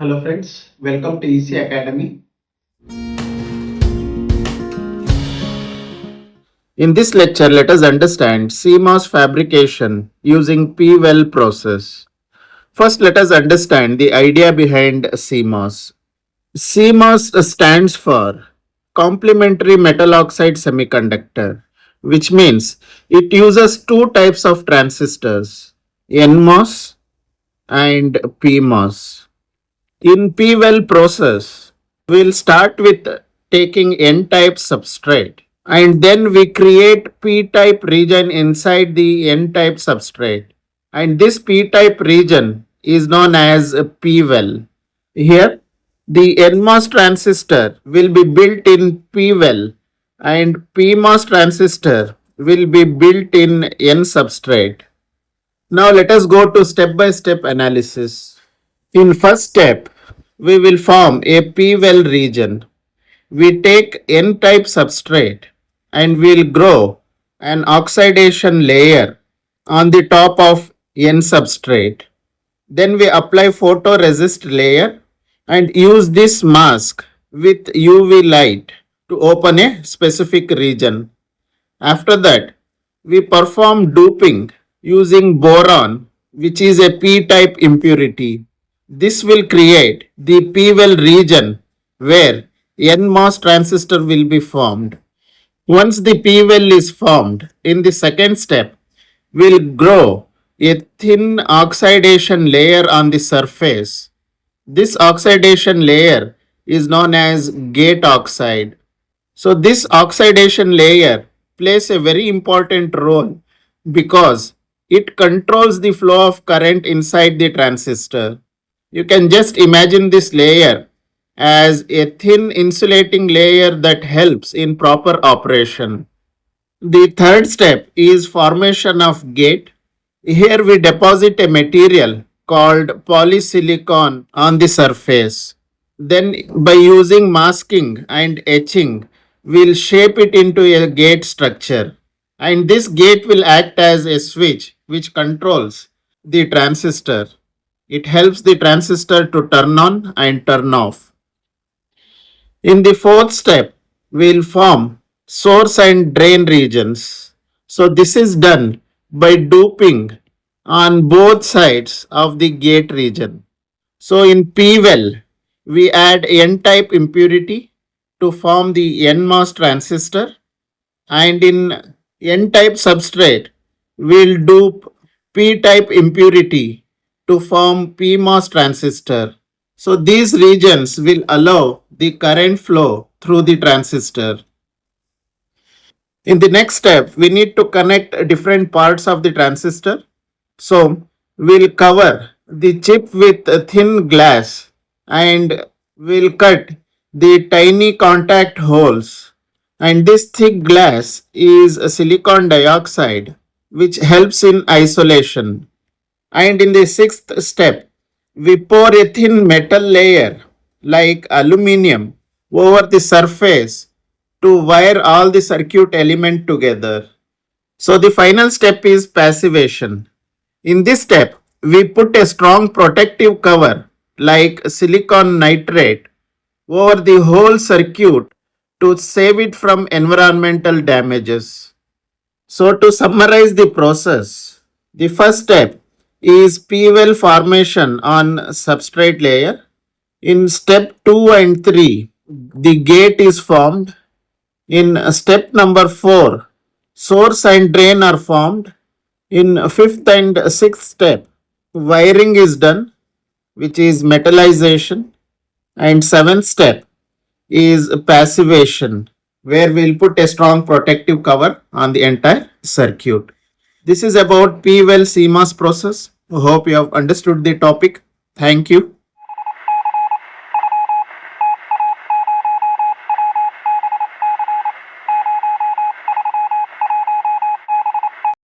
Hello friends, welcome to EC Academy. In this lecture, let us understand CMOS fabrication using P-Well process. First, let us understand the idea behind CMOS. CMOS stands for complementary metal oxide semiconductor, which means it uses two types of transistors, NMOS and PMOS. In P-Well process, we'll start with taking N-type substrate and then we create P-type region inside the N-type substrate. And this P-type region is known as a P-Well. Here, the NMOS transistor will be built in P-Well and PMOS transistor will be built in N substrate. Now let us go to step-by-step analysis. In first step, we will form a P-Well region. We take N-type substrate and we'll grow an oxidation layer on the top of N substrate. Then we apply photoresist layer and use this mask with UV light to open a specific region. After that, we perform doping using boron, which is a P-type impurity. This will create the P-Well region where NMOS transistor will be formed. Once the P-Well is formed, in the second step, we'll grow a thin oxidation layer on the surface. This oxidation layer is known as gate oxide. So this oxidation layer plays a very important role because it controls the flow of current inside the transistor. You can just imagine this layer as a thin insulating layer that helps in proper operation. The third step is formation of gate. Here we deposit a material called polysilicon on the surface. Then by using masking and etching, we'll shape it into a gate structure. And this gate will act as a switch which controls the transistor. It helps the transistor to turn on and turn off. In the fourth step, we'll form source and drain regions. So this is done by doping on both sides of the gate region. So in P-Well, we add N-type impurity to form the NMOS transistor, and in N-type substrate, we'll dope P-type impurity to form PMOS transistor. So these regions will allow the current flow through the transistor. In the next step, we need to connect different parts of the transistor. So we'll cover the chip with a thin glass and we'll cut the tiny contact holes. And this thick glass is a silicon dioxide which helps in isolation. And in the sixth step, we pour a thin metal layer like aluminium over the surface to wire all the circuit element together. So the final step is passivation. In this step, we put a strong protective cover like silicon nitrate over the whole circuit to save it from environmental damages. So to summarize the process, the first step is P-Well formation on substrate layer. In step 2 and 3, the gate is formed. In step number 4, source and drain are formed. In 5th and 6th step, wiring is done, which is metallization. And 7th step is passivation, where we'll put a strong protective cover on the entire circuit. This is about P-Well CMOS process. I hope you have understood the topic. Thank you.